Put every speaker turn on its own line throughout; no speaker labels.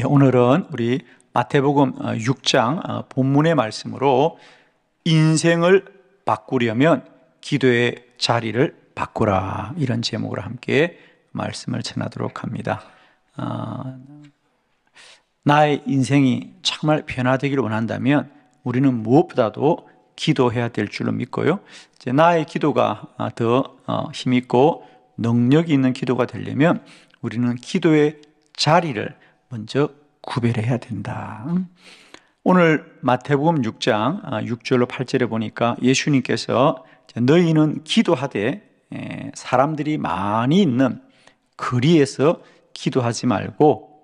오늘은 우리 마태복음 6장 본문의 말씀으로 인생을 바꾸려면 기도의 자리를 바꾸라, 이런 제목으로 함께 말씀을 전하도록 합니다. 나의 인생이 정말 변화되기를 원한다면 우리는 무엇보다도 기도해야 될 줄로 믿고요. 이제 나의 기도가 더 힘있고 능력이 있는 기도가 되려면 우리는 기도의 자리를 먼저 구별해야 된다. 오늘 마태복음 6장 6절로 8절에 보니까 예수님께서 너희는 기도하되 사람들이 많이 있는 거리에서 기도하지 말고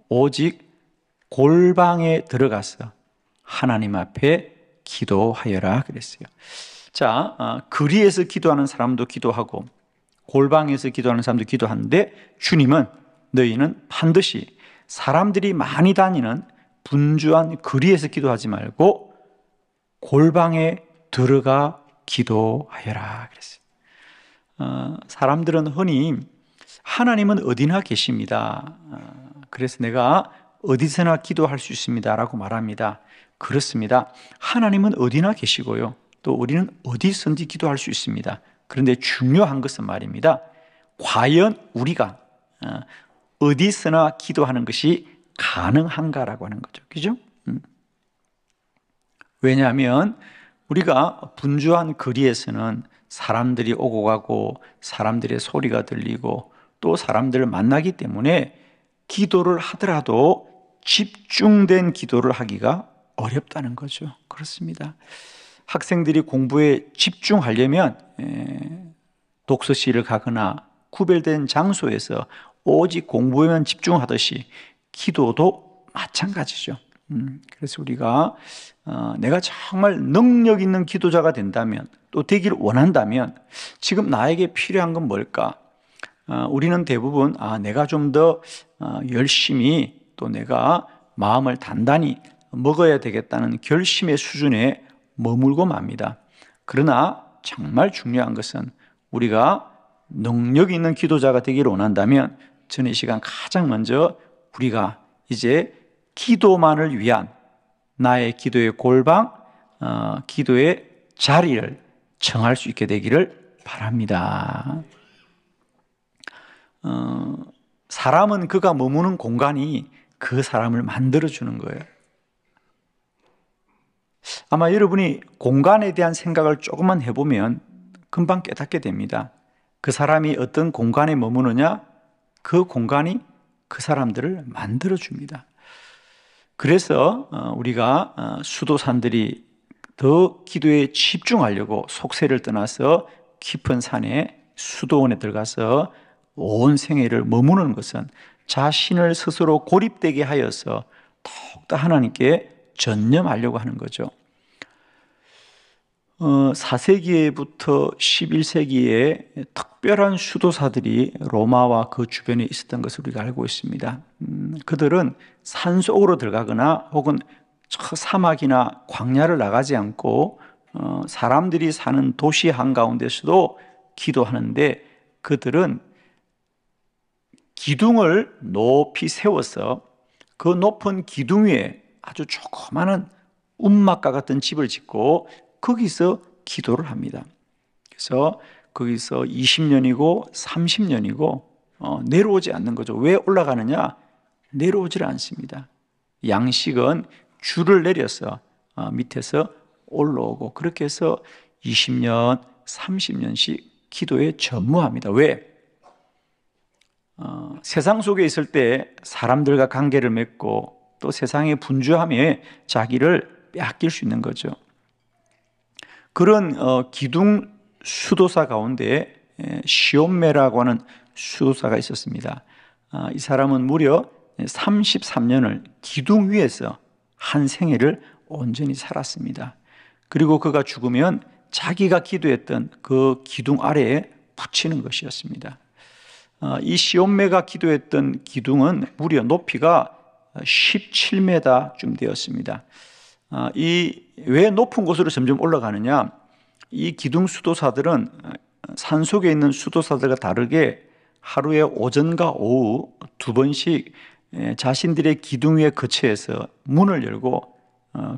오직 골방에 들어가서 하나님 앞에 기도하여라 그랬어요. 자, 거리에서 기도하는 사람도 기도하고 골방에서 기도하는 사람도 기도하는데, 주님은 너희는 반드시 사람들이 많이 다니는 분주한 거리에서 기도하지 말고 골방에 들어가 기도하여라 그랬어요. 사람들은 흔히 하나님은 어디나 계십니다, 그래서 내가 어디서나 기도할 수 있습니다 라고 말합니다. 그렇습니다. 하나님은 어디나 계시고요, 또 우리는 어디선지 기도할 수 있습니다. 그런데 중요한 것은 말입니다, 과연 우리가 어디서나 기도하는 것이 가능한가라고 하는 거죠. 그죠? 왜냐하면 우리가 분주한 거리에서는 사람들이 오고 가고 사람들의 소리가 들리고 또 사람들을 만나기 때문에 기도를 하더라도 집중된 기도를 하기가 어렵다는 거죠. 그렇습니다. 학생들이 공부에 집중하려면 독서실을 가거나 구별된 장소에서 오직 공부에만 집중하듯이 기도도 마찬가지죠. 그래서 우리가 내가 정말 능력 있는 기도자가 된다면, 또 되기를 원한다면 지금 나에게 필요한 건 뭘까? 우리는 대부분 내가 좀 더 열심히, 또 내가 마음을 단단히 먹어야 되겠다는 결심의 수준에 머물고 맙니다. 그러나 정말 중요한 것은 우리가 능력 있는 기도자가 되기를 원한다면 저는 이 시간 가장 먼저 우리가 이제 기도만을 위한 나의 기도의 골방, 기도의 자리를 정할 수 있게 되기를 바랍니다. 사람은 그가 머무는 공간이 그 사람을 만들어주는 거예요. 아마 여러분이 공간에 대한 생각을 조금만 해보면 금방 깨닫게 됩니다. 그 사람이 어떤 공간에 머무느냐, 그 공간이 그 사람들을 만들어줍니다. 그래서 우리가 수도산들이 더 기도에 집중하려고 속세를 떠나서 깊은 산에 수도원에 들어가서 온 생애를 머무는 것은 자신을 스스로 고립되게 하여서 더욱더 하나님께 전념하려고 하는 거죠. 4세기부터 11세기에 특별한 수도사들이 로마와 그 주변에 있었던 것을 우리가 알고 있습니다. 그들은 산속으로 들어가거나 혹은 저 사막이나 광야를 나가지 않고 사람들이 사는 도시 한가운데서도 기도하는데, 그들은 기둥을 높이 세워서 그 높은 기둥 위에 아주 조그마한 움막과 같은 집을 짓고 거기서 기도를 합니다. 그래서 거기서 20년이고 30년이고 내려오지 않는 거죠. 왜 올라가느냐? 내려오질 않습니다. 양식은 줄을 내려서 밑에서 올라오고, 그렇게 해서 20년, 30년씩 기도에 전무합니다. 왜? 세상 속에 있을 때 사람들과 관계를 맺고 또 세상의 분주함에 자기를 빼앗길 수 있는 거죠. 그런 기둥 수도사 가운데 시온메라고 하는 수도사가 있었습니다. 이 사람은 무려 33년을 기둥 위에서 한 생애를 온전히 살았습니다. 그리고 그가 죽으면 자기가 기도했던 그 기둥 아래에 붙이는 것이었습니다. 이 시온메가 기도했던 기둥은 무려 높이가 17m쯤 되었습니다. 왜 높은 곳으로 점점 올라가느냐? 이 기둥 수도사들은 산속에 있는 수도사들과 다르게 하루에 오전과 오후 두 번씩 자신들의 기둥 위에 거처에서 문을 열고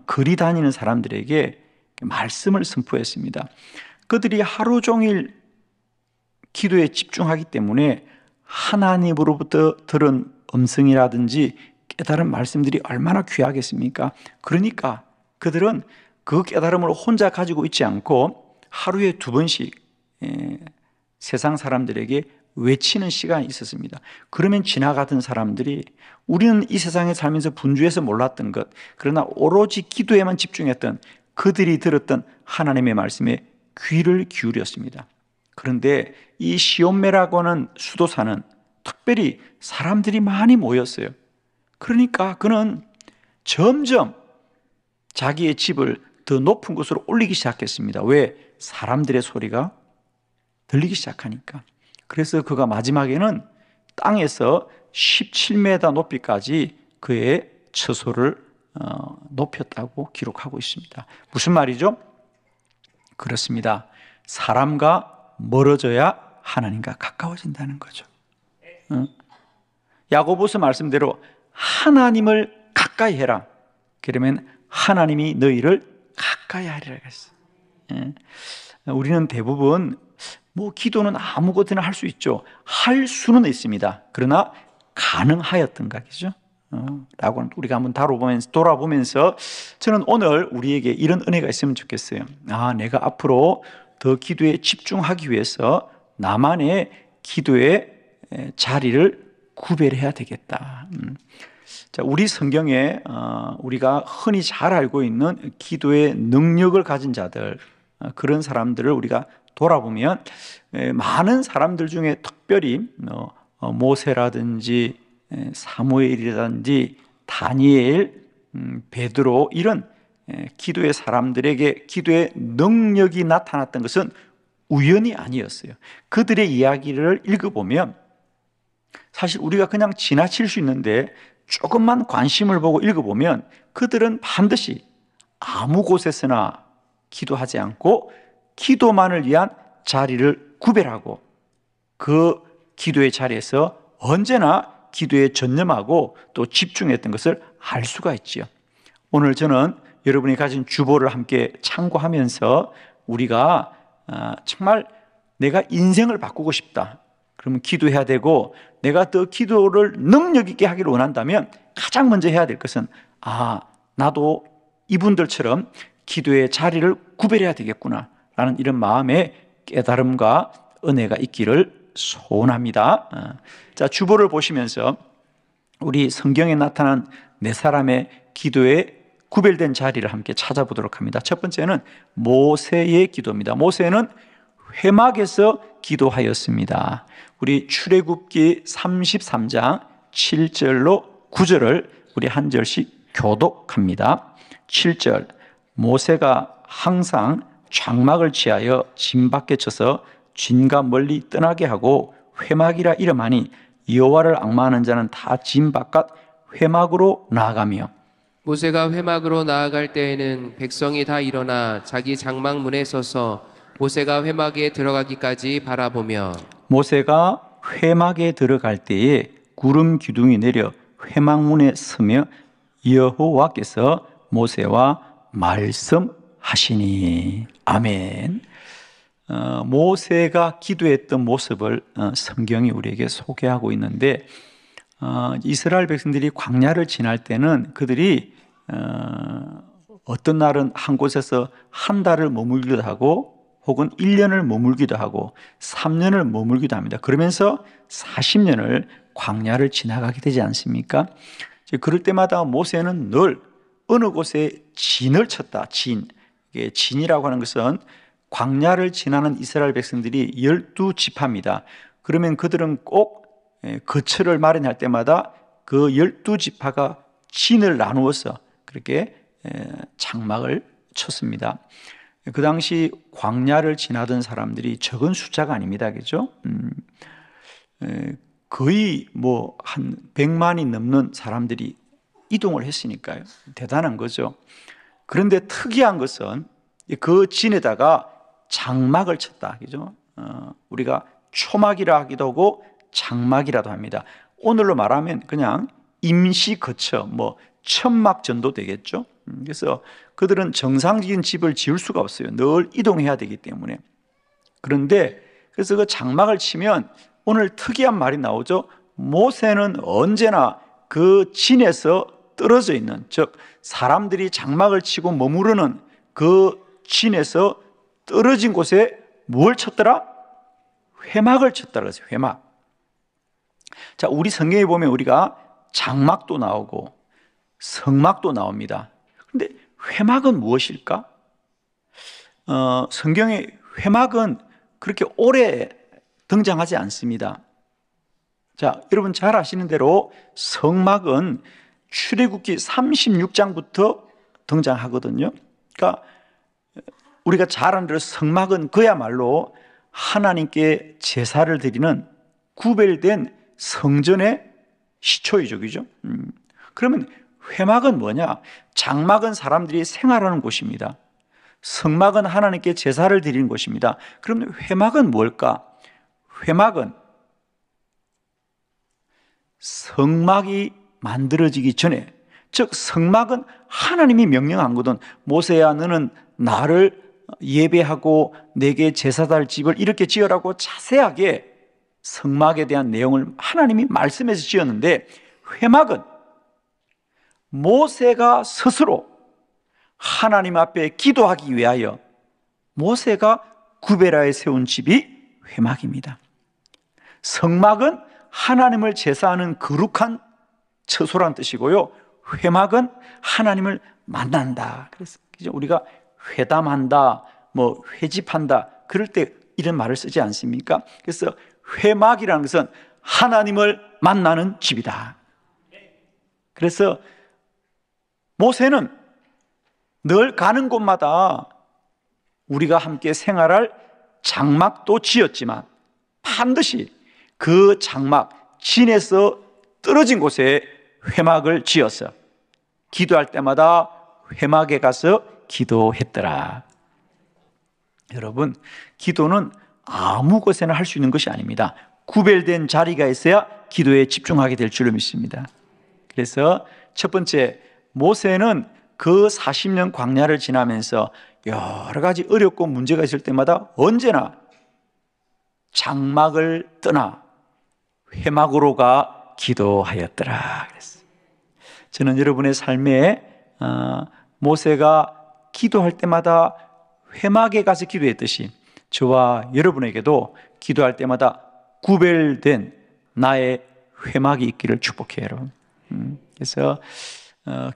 거리 다니는 사람들에게 말씀을 선포했습니다. 그들이 하루 종일 기도에 집중하기 때문에 하나님으로부터 들은 음성이라든지 깨달은 말씀들이 얼마나 귀하겠습니까? 그러니까 그들은 그 깨달음을 혼자 가지고 있지 않고 하루에 2번씩 세상 사람들에게 외치는 시간이 있었습니다. 그러면 지나가던 사람들이 우리는 이 세상에 살면서 분주해서 몰랐던 것, 그러나 오로지 기도에만 집중했던 그들이 들었던 하나님의 말씀에 귀를 기울였습니다. 그런데 이 시온메라고 하는 수도사는 특별히 사람들이 많이 모였어요. 그러니까 그는 점점 자기의 집을 더 높은 곳으로 올리기 시작했습니다. 왜? 사람들의 소리가 들리기 시작하니까. 그래서 그가 마지막에는 땅에서 17m 높이까지 그의 처소를 높였다고 기록하고 있습니다. 무슨 말이죠? 그렇습니다. 사람과 멀어져야 하나님과 가까워진다는 거죠. 야고보서 말씀대로 하나님을 가까이 해라. 그러면 하나님이 너희를 가까이 하리라 했어요. 우리는 대부분 기도는 아무것이나 할 수 있죠. 할 수는 있습니다. 그러나 가능하였던가, 그죠? 라고 우리가 한번 돌아보면서 저는 오늘 우리에게 이런 은혜가 있으면 좋겠어요. 내가 앞으로 더 기도에 집중하기 위해서 나만의 기도의 자리를 구별해야 되겠다. 자, 우리 성경에 우리가 흔히 잘 알고 있는 기도의 능력을 가진 자들, 그런 사람들을 우리가 돌아보면 많은 사람들 중에 특별히 모세라든지 사무엘이라든지 다니엘, 베드로 이런 기도의 사람들에게 기도의 능력이 나타났던 것은 우연이 아니었어요. 그들의 이야기를 읽어보면 사실 우리가 그냥 지나칠 수 있는데 조금만 관심을 보고 읽어보면 그들은 반드시 아무 곳에서나 기도하지 않고 기도만을 위한 자리를 구별하고 그 기도의 자리에서 언제나 기도에 전념하고 또 집중했던 것을 알 수가 있지요. 오늘 저는 여러분이 가진 주보를 함께 참고하면서 우리가 정말 내가 인생을 바꾸고 싶다, 그러면 기도해야 되고, 내가 더 기도를 능력 있게 하기를 원한다면 가장 먼저 해야 될 것은 나도 이분들처럼 기도의 자리를 구별해야 되겠구나 라는 이런 마음의 깨달음과 은혜가 있기를 소원합니다. 자, 주보를 보시면서 우리 성경에 나타난 4사람의 기도에 구별된 자리를 함께 찾아보도록 합니다. 첫 번째는 모세의 기도입니다. 모세는 회막에서 기도하였습니다. 우리 출애굽기 33장 7절로 9절을 우리 한 절씩 교독합니다. 7절, 모세가 항상 장막을 취하여 진 밖에 쳐서 진과 멀리 떠나게 하고 회막이라 이름하니 여호와를 앙망하는 자는 다 진 바깥 회막으로 나아가며,
모세가 회막으로 나아갈 때에는 백성이 다 일어나 자기 장막 문에 서서 모세가 회막에 들어가기까지 바라보며,
모세가 회막에 들어갈 때에 구름 기둥이 내려 회막문에 서며 여호와께서 모세와 말씀하시니. 아멘. 모세가 기도했던 모습을 성경이 우리에게 소개하고 있는데, 이스라엘 백성들이 광야를 지날 때는 그들이 어떤 날은 한 곳에서 한 달을 머물기도 하고 혹은 1년을 머물기도 하고 3년을 머물기도 합니다. 그러면서 40년을 광야를 지나가게 되지 않습니까? 그럴 때마다 모세는 늘 어느 곳에 진을 쳤다. 진이라고 하는 것은 광야를 지나는 이스라엘 백성들이 12지파입니다. 그러면 그들은 꼭 거처를 마련할 때마다 그 12지파가 진을 나누어서 그렇게 장막을 쳤습니다. 그 당시 광야를 지나던 사람들이 적은 숫자가 아닙니다. 그죠? 거의 한 100만이 넘는 사람들이 이동을 했으니까요. 대단한 거죠. 그런데 특이한 것은 그 진에다가 장막을 쳤다. 그죠? 우리가 초막이라 하기도 하고 장막이라도 합니다. 오늘로 말하면 그냥 임시 거처, 천막 전도 되겠죠. 그래서 그들은 정상적인 집을 지을 수가 없어요. 늘 이동해야 되기 때문에. 그런데 그래서 그 장막을 치면 오늘 특이한 말이 나오죠. 모세는 언제나 그 진에서 떨어져 있는, 즉 사람들이 장막을 치고 머무르는 그 진에서 떨어진 곳에 뭘 쳤더라? 회막을 쳤다 그랬어요. 회막. 자, 우리 성경에 보면 우리가 장막도 나오고 성막도 나옵니다. 그런데 회막은 무엇일까? 성경에 회막은 그렇게 오래 등장하지 않습니다. 자, 여러분 잘 아시는 대로 성막은 출애굽기 36장부터 등장하거든요. 그러니까 우리가 잘 아는 대로 성막은 그야말로 하나님께 제사를 드리는 구별된 성전의 시초이죠. 그죠? 그러면 회막은 뭐냐? 장막은 사람들이 생활하는 곳입니다. 성막은 하나님께 제사를 드리는 곳입니다. 그럼 회막은 뭘까? 회막은 성막이 만들어지기 전에, 즉 성막은 하나님이 명령한 거든. 모세야, 너는 나를 예배하고 내게 제사달 집을 이렇게 지으라고 자세하게 성막에 대한 내용을 하나님이 말씀해서 지었는데, 회막은 모세가 스스로 하나님 앞에 기도하기 위하여 모세가 구베라에 세운 집이 회막입니다. 성막은 하나님을 제사하는 거룩한 처소란 뜻이고요, 회막은 하나님을 만난다. 그래서 우리가 회담한다, 회집한다, 그럴 때 이런 말을 쓰지 않습니까? 그래서 회막이라는 것은 하나님을 만나는 집이다. 그래서 모세는 늘 가는 곳마다 우리가 함께 생활할 장막도 지었지만 반드시 그 장막 진에서 떨어진 곳에 회막을 지어서 기도할 때마다 회막에 가서 기도했더라. 여러분, 기도는 아무 곳에나 할 수 있는 것이 아닙니다. 구별된 자리가 있어야 기도에 집중하게 될 줄로 믿습니다. 그래서 첫 번째, 모세는 그 40년 광야를 지나면서 여러 가지 어렵고 문제가 있을 때마다 언제나 장막을 떠나 회막으로 가 기도하였더라. 그랬어요. 저는 여러분의 삶에 모세가 기도할 때마다 회막에 가서 기도했듯이 저와 여러분에게도 기도할 때마다 구별된 나의 회막이 있기를 축복해요, 여러분. 그래서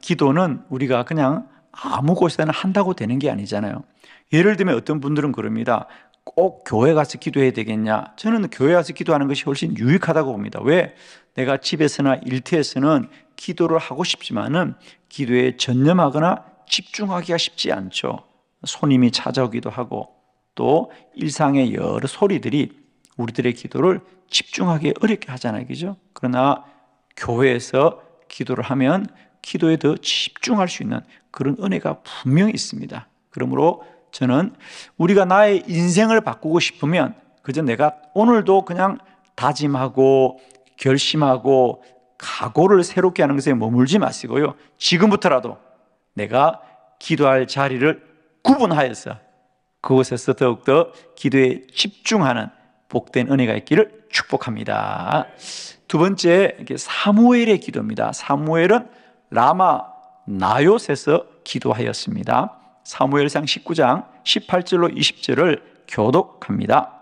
기도는 우리가 그냥 아무 곳에나 한다고 되는 게 아니잖아요. 예를 들면 어떤 분들은 그럽니다. 꼭 교회 가서 기도해야 되겠냐? 저는 교회 가서 기도하는 것이 훨씬 유익하다고 봅니다. 왜? 내가 집에서나 일터에서는 기도를 하고 싶지만은 기도에 전념하거나 집중하기가 쉽지 않죠. 손님이 찾아오기도 하고 또 일상의 여러 소리들이 우리들의 기도를 집중하기 어렵게 하잖아요. 그죠? 그러나 교회에서 기도를 하면 기도에 더 집중할 수 있는 그런 은혜가 분명히 있습니다. 그러므로 저는 우리가 나의 인생을 바꾸고 싶으면 그저 내가 오늘도 그냥 다짐하고 결심하고 각오를 새롭게 하는 것에 머물지 마시고요, 지금부터라도 내가 기도할 자리를 구분하여서 그곳에서 더욱더 기도에 집중하는 복된 은혜가 있기를 축복합니다. 두 번째, 사무엘의 기도입니다. 사무엘은 라마 나요스에서 기도하였습니다. 사무엘상 19장 18절로 20절을 교독합니다.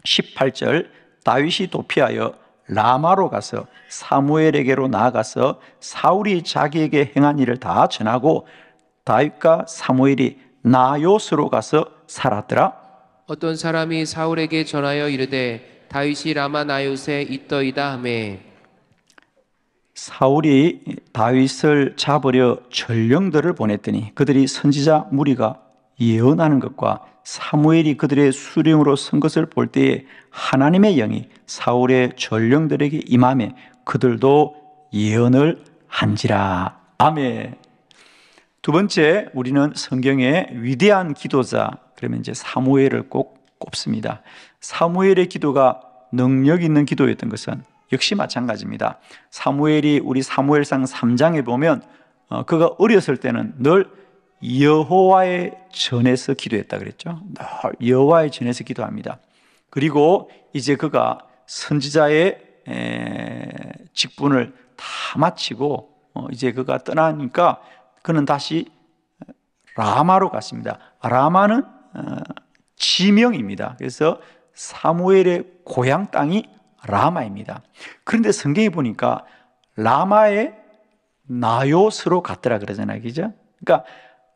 18절, 다윗이 도피하여 라마로 가서 사무엘에게로 나아가서 사울이 자기에게 행한 일을 다 전하고 다윗과 사무엘이 나요스로 가서 살았더라.
어떤 사람이 사울에게 전하여 이르되 다윗이 라마 나요스에 있더이다 하매
사울이 다윗을 잡으려 전령들을 보냈더니 그들이 선지자 무리가 예언하는 것과 사무엘이 그들의 수령으로 선 것을 볼 때에 하나님의 영이 사울의 전령들에게 임하매 그들도 예언을 한지라. 아멘. 두 번째, 우리는 성경의 위대한 기도자, 그러면 이제 사무엘을 꼭 꼽습니다. 사무엘의 기도가 능력 있는 기도였던 것은 역시 마찬가지입니다. 사무엘이 우리 사무엘상 3장에 보면 그가 어렸을 때는 늘 여호와의 전에서 기도했다 그랬죠. 늘 여호와의 전에서 기도합니다. 그리고 이제 그가 선지자의 직분을 다 마치고 이제 그가 떠나니까 그는 다시 라마로 갔습니다. 라마는 지명입니다. 그래서 사무엘의 고향 땅이 라마입니다. 그런데 성경에 보니까 라마의 나요스로 갔더라 그러잖아요. 그죠? 그러니까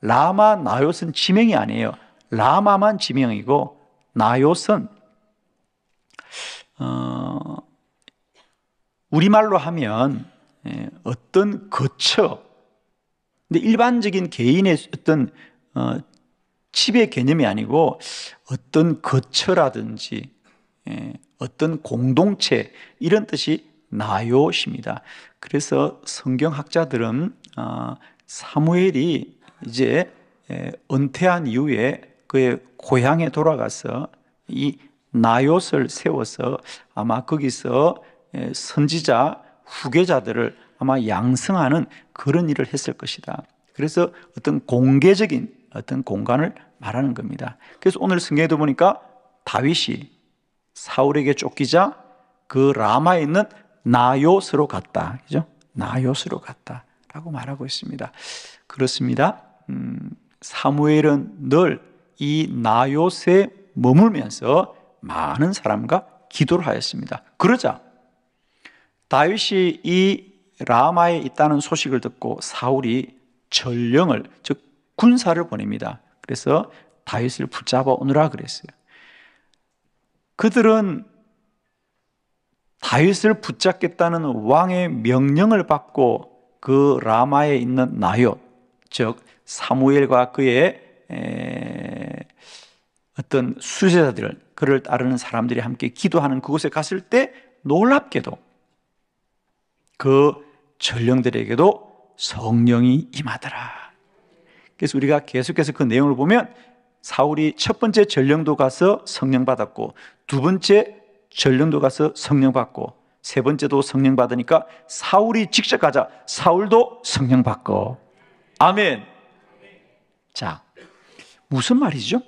라마 나요스는 지명이 아니에요. 라마만 지명이고 나요스는 우리말로 하면 어떤 거처, 근데 일반적인 개인의 어떤 집의 개념이 아니고 어떤 거처라든지 어떤 공동체 이런 뜻이 나요십니다. 그래서 성경학자들은 사무엘이 이제 은퇴한 이후에 그의 고향에 돌아가서 이 나요스를 세워서 아마 거기서 선지자 후계자들을 아마 양성하는 그런 일을 했을 것이다. 그래서 어떤 공개적인 어떤 공간을 말하는 겁니다. 그래서 오늘 성경에도 보니까 다윗이 사울에게 쫓기자 그 라마에 있는 나요스로 갔다. 그죠? 나요스로 갔다라고 말하고 있습니다. 그렇습니다. 사무엘은 늘 이 나요스에 머물면서 많은 사람과 기도를 하였습니다. 그러자 다윗이 이 라마에 있다는 소식을 듣고 사울이 전령을, 즉 군사를 보냅니다. 그래서 다윗을 붙잡아 오느라 그랬어요. 그들은 다윗을 붙잡겠다는 왕의 명령을 받고 그 라마에 있는 나옅, 즉 사무엘과 그의 어떤 수제자들, 그를 따르는 사람들이 함께 기도하는 그곳에 갔을 때 놀랍게도 그 전령들에게도 성령이 임하더라. 그래서 우리가 계속해서 그 내용을 보면 사울이 첫 번째 전령도 가서 성령 받았고, 두 번째 전령도 가서 성령 받고, 세 번째도 성령 받으니까 사울이 직접 가자 사울도 성령 받고. 아멘. 자, 무슨 말이죠?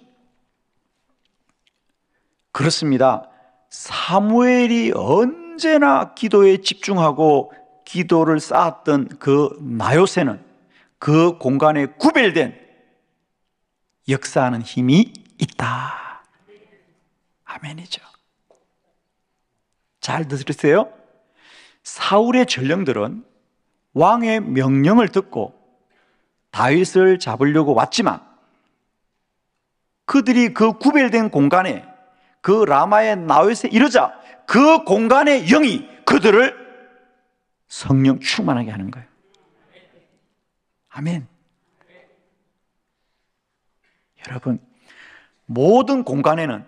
그렇습니다. 사무엘이 언제나 기도에 집중하고 기도를 쌓았던 그 나요새는 그 공간에 구별된 역사하는 힘이 있다. 아멘이죠. 잘 들으세요. 사울의 전령들은 왕의 명령을 듣고 다윗을 잡으려고 왔지만 그들이 그 구별된 공간에 그 라마의 나윗에 이르자 그 공간의 영이 그들을 성령 충만하게 하는 거예요. 아멘. 여러분, 모든 공간에는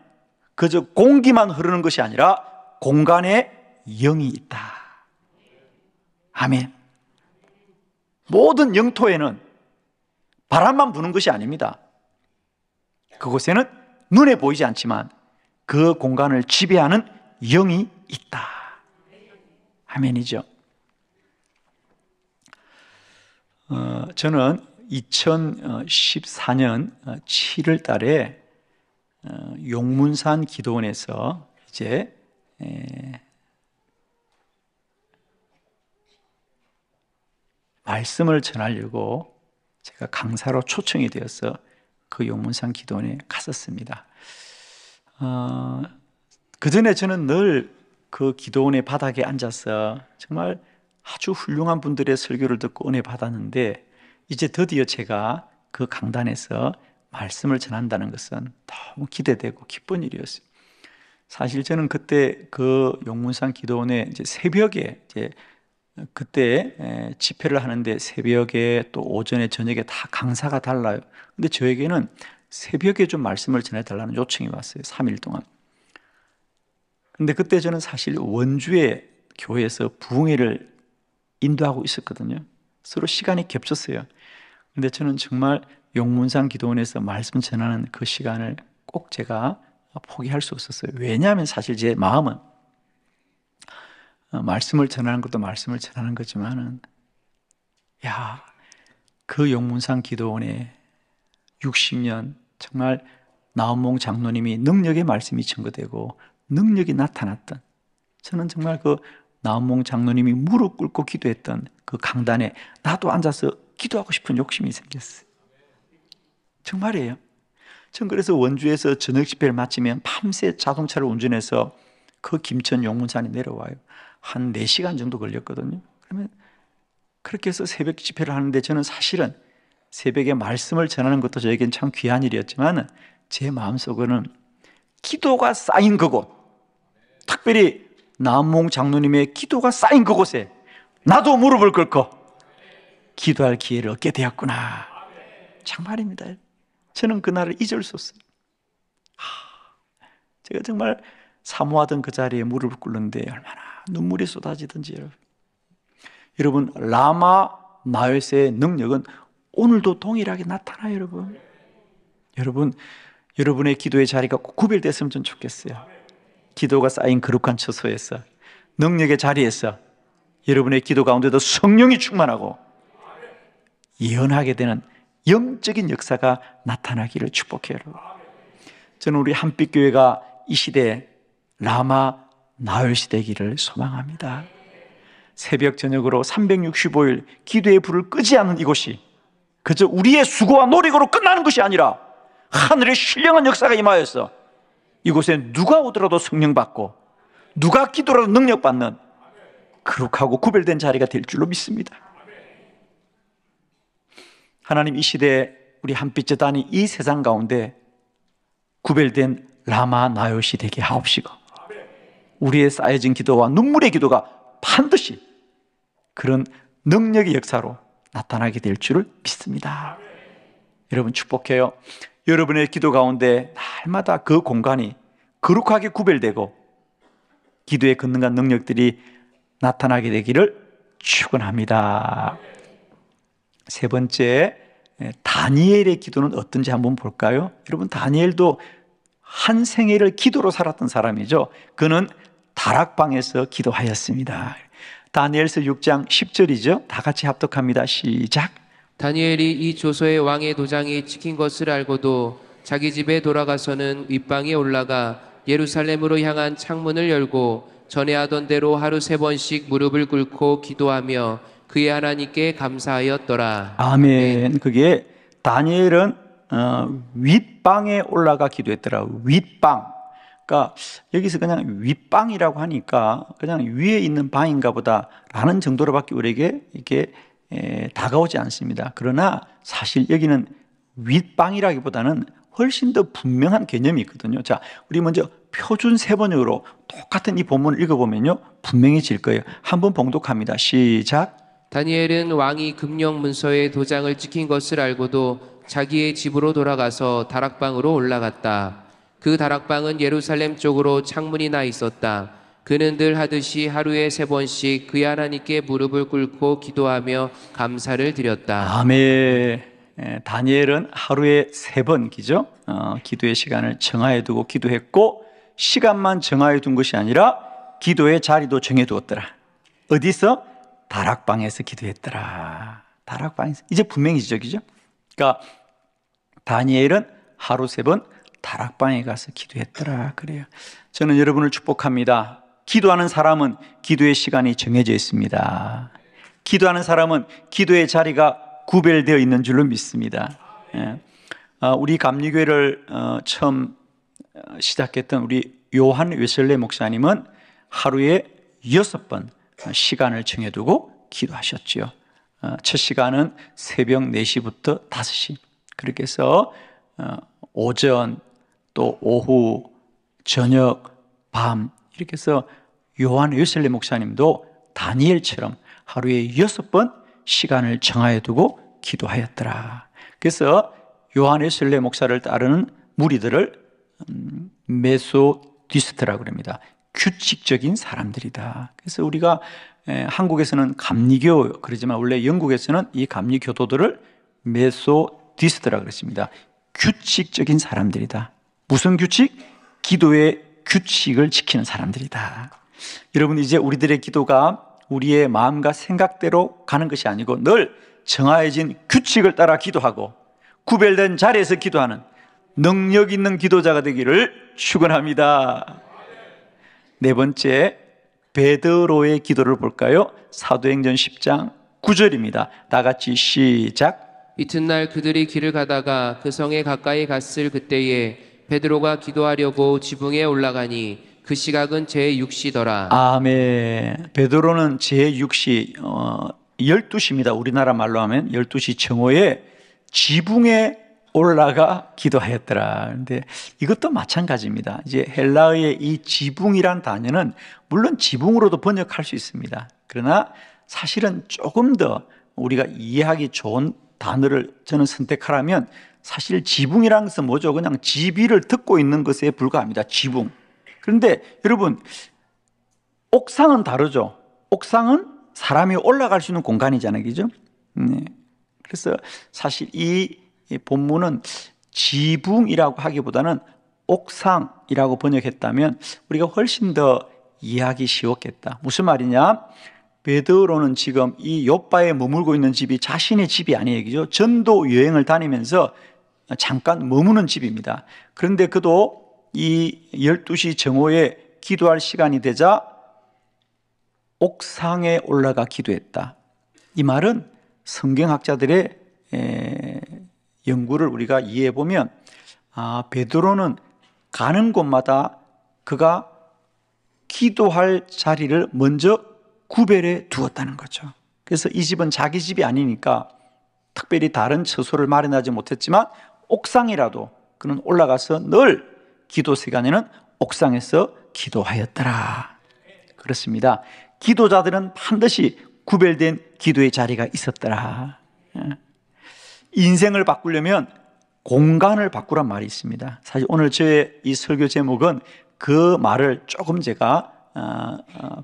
그저 공기만 흐르는 것이 아니라 공간에 영이 있다. 아멘. 모든 영토에는 바람만 부는 것이 아닙니다. 그곳에는 눈에 보이지 않지만 그 공간을 지배하는 영이 있다. 아멘이죠. 저는 2014년 7월 달에 용문산 기도원에서 이제 말씀을 전하려고 제가 강사로 초청이 되어서 그 용문산 기도원에 갔었습니다. 그 전에 저는 늘 그 기도원의 바닥에 앉아서 정말 아주 훌륭한 분들의 설교를 듣고 은혜 받았는데, 이제 드디어 제가 그 강단에서 말씀을 전한다는 것은 너무 기대되고 기쁜 일이었어요. 사실 저는 그때 그 용문산 기도원에 이제 새벽에 이제 그때 집회를 하는데 새벽에 또 오전에 저녁에 다 강사가 달라요. 근데 저에게는 새벽에 좀 말씀을 전해달라는 요청이 왔어요. 3일 동안. 근데 그때 저는 사실 원주의 교회에서 부흥회를 인도하고 있었거든요. 서로 시간이 겹쳤어요. 근데 저는 정말 용문산 기도원에서 말씀 전하는 그 시간을 꼭 제가 포기할 수 없었어요. 왜냐하면 사실 제 마음은 말씀을 전하는 것도 말씀을 전하는 거지만은, 그 용문산 기도원에 60년 정말 나원몽 장로님이 능력의 말씀이 증거되고 능력이 나타났던, 저는 정말 그 나원몽 장로님이 무릎 꿇고 기도했던 그 강단에 나도 앉아서 기도하고 싶은 욕심이 생겼어요. 정말이에요. 전 그래서 원주에서 저녁 집회를 마치면 밤새 자동차를 운전해서 그 김천 용문산에 내려와요. 한 4시간 정도 걸렸거든요. 그러면 그렇게 해서 새벽 집회를 하는데, 저는 사실은 새벽에 말씀을 전하는 것도 저에겐 참 귀한 일이었지만 제 마음속에는 기도가 쌓인 그곳, 특별히 나원몽 장로님의 기도가 쌓인 그곳에 나도 무릎을 꿇고 기도할 기회를 얻게 되었구나. 정말입니다. 저는 그날을 잊을 수 없어요. 제가 정말 사모하던 그 자리에 무릎을 꿇는데 얼마나 눈물이 쏟아지던지. 여러분, 라마 나요세의 능력은 오늘도 동일하게 나타나요. 여러분, 여러분의 기도의 자리가 꼭 구별됐으면 좀 좋겠어요. 기도가 쌓인 거룩한 처소에서, 능력의 자리에서 여러분의 기도 가운데도 성령이 충만하고 예언하게 되는 영적인 역사가 나타나기를 축복해요. 저는 우리 한빛교회가 이 시대에 라마 나요시 되기를 소망합니다. 새벽 저녁으로 365일 기도의 불을 끄지 않는 이곳이 그저 우리의 수고와 노력으로 끝나는 것이 아니라 하늘의 신령한 역사가 임하여서 이곳에 누가 오더라도 성령 받고 누가 기도라도 능력 받는 거룩하고 구별된 자리가 될 줄로 믿습니다. 하나님, 이 시대에 우리 한빛재단이 이 세상 가운데 구별된 라마 나요시 되게 하옵시고, 우리의 쌓여진 기도와 눈물의 기도가 반드시 그런 능력의 역사로 나타나게 될 줄을 믿습니다. 여러분, 축복해요. 여러분의 기도 가운데 날마다 그 공간이 거룩하게 구별되고 기도의 권능과 능력들이 나타나게 되기를 축원합니다. 세 번째, 다니엘의 기도는 어떤지 한번 볼까요? 여러분, 다니엘도 한 생애를 기도로 살았던 사람이죠. 그는 다락방에서 기도하였습니다. 다니엘서 6장 10절이죠. 다 같이 합독합니다. 시작.
다니엘이 이 조서의 왕의 도장이 찍힌 것을 알고도 자기 집에 돌아가서는 윗방에 올라가 예루살렘으로 향한 창문을 열고 전에 하던 대로 하루 3번씩 무릎을 꿇고 기도하며 그의 하나님께 감사하였더라.
아멘. 그게 다니엘은 윗방에 올라가 기도했더라. 윗방. 그러니까 여기서 그냥 윗방이라고 하니까 그냥 위에 있는 방인가 보다 라는 정도로밖에 우리에게 이렇게 다가오지 않습니다. 그러나 사실 여기는 윗방이라기보다는 훨씬 더 분명한 개념이 있거든요. 자, 우리 먼저 표준 세번역으로 똑같은 이 본문을 읽어보면요, 분명해질 거예요. 한번 봉독합니다. 시작.
다니엘은 왕이 금령 문서에 도장을 찍힌 것을 알고도 자기의 집으로 돌아가서 다락방으로 올라갔다. 그 다락방은 예루살렘 쪽으로 창문이 나 있었다. 그는 늘 하듯이 하루에 3번씩 그의 하나님께 무릎을 꿇고 기도하며 감사를 드렸다.
아멘. 다니엘은 하루에 3번 기도의 시간을 정하여 두고 기도했고, 시간만 정하여 둔 것이 아니라 기도의 자리도 정해 두었더라. 어디서? 다락방에서 기도했더라. 다락방에서. 이제 분명히죠, 그죠? 그러니까 다니엘은 하루 3번 다락방에 가서 기도했더라. 그래요. 저는 여러분을 축복합니다. 기도하는 사람은 기도의 시간이 정해져 있습니다. 기도하는 사람은 기도의 자리가 구별되어 있는 줄로 믿습니다. 우리 감리교회를 처음 시작했던 우리 요한 웨슬레 목사님은 하루에 6번 시간을 정해두고 기도하셨지요. 첫 시간은 새벽 4시부터 5시. 그렇게 해서 오전, 또 오후, 저녁, 밤, 이렇게 해서 요한 웨슬레 목사님도 다니엘처럼 하루에 6번 시간을 정하여 두고 기도하였더라. 그래서 요한 웨슬레 목사를 따르는 무리들을 메소디스트라고 합니다. 규칙적인 사람들이다. 그래서 우리가 한국에서는 감리교 그러지만 원래 영국에서는 이 감리교도들을 메소디스트라고 그랬습니다. 규칙적인 사람들이다. 무슨 규칙? 기도의 규칙을 지키는 사람들이다. 여러분, 이제 우리들의 기도가 우리의 마음과 생각대로 가는 것이 아니고 늘 정해진 규칙을 따라 기도하고 구별된 자리에서 기도하는 능력 있는 기도자가 되기를 축원합니다. 네 번째, 베드로의 기도를 볼까요? 사도행전 10장 9절입니다. 다 같이 시작.
이튿날 그들이 길을 가다가 그 성에 가까이 갔을 그때에 베드로가 기도하려고 지붕에 올라가니 그 시각은 제6시더라.
아멘. 베드로는 제6시 12시입니다. 우리나라 말로 하면 12시 정오에 지붕에 올라가 기도하였더라. 그런데 이것도 마찬가지입니다. 이제 헬라어의 이 지붕이란 단어는 물론 지붕으로도 번역할 수 있습니다. 그러나 사실은 조금 더 우리가 이해하기 좋은 단어를 저는 선택하라면 사실 지붕이라는 것은 뭐죠? 그냥 지비를 듣고 있는 것에 불과합니다. 지붕. 그런데 여러분, 옥상은 다르죠. 옥상은 사람이 올라갈 수 있는 공간이잖아요. 그죠? 네. 그래서 사실 이 본문은 지붕이라고 하기보다는 옥상이라고 번역했다면 우리가 훨씬 더 이해하기 쉬웠겠다. 무슨 말이냐? 베드로는 지금 이 요빠에 머물고 있는 집이 자신의 집이 아니에요. 그죠? 전도 여행을 다니면서 잠깐 머무는 집입니다. 그런데 그도 이 12시 정오에 기도할 시간이 되자 옥상에 올라가 기도했다. 이 말은 성경학자들의 연구를 우리가 이해해 보면 베드로는 가는 곳마다 그가 기도할 자리를 먼저 구별해 두었다는 거죠. 그래서 이 집은 자기 집이 아니니까 특별히 다른 처소를 마련하지 못했지만 옥상이라도 그는 올라가서 늘 기도 시간에는 옥상에서 기도하였더라. 그렇습니다. 기도자들은 반드시 구별된 기도의 자리가 있었더라. 인생을 바꾸려면 공간을 바꾸란 말이 있습니다. 사실 오늘 저의 이 설교 제목은 그 말을 조금 제가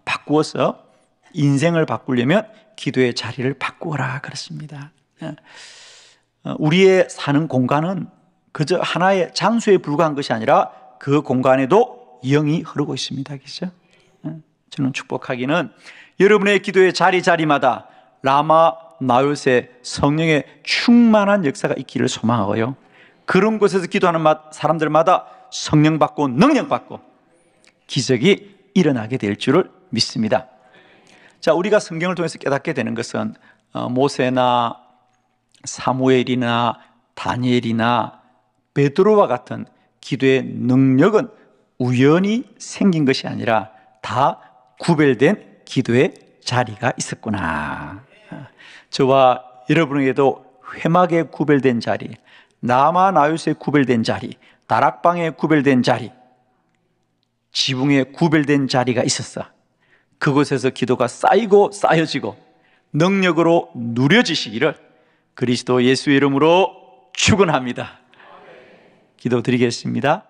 바꾸어서 인생을 바꾸려면 기도의 자리를 바꾸어라 그렇습니다. 우리의 사는 공간은 그저 하나의 장소에 불과한 것이 아니라 그 공간에도 영이 흐르고 있습니다. 그렇죠? 저는 축복하기는 여러분의 기도의 자리마다 라마 나요새 성령의 충만한 역사가 있기를 소망하고요. 그런 곳에서 기도하는 사람들마다 성령 받고 능력 받고 기적이 일어나게 될 줄을 믿습니다. 자, 우리가 성경을 통해서 깨닫게 되는 것은 모세나 사무엘이나 다니엘이나 베드로와 같은 기도의 능력은 우연히 생긴 것이 아니라 다 구별된 기도의 자리가 있었구나. 저와 여러분에게도 회막에 구별된 자리, 라마 나요스에 구별된 자리, 다락방에 구별된 자리, 지붕에 구별된 자리가 있었어. 그곳에서 기도가 쌓이고 쌓여지고 능력으로 누려지시기를 그리스도 예수의 이름으로 축원합니다. 기도드리겠습니다.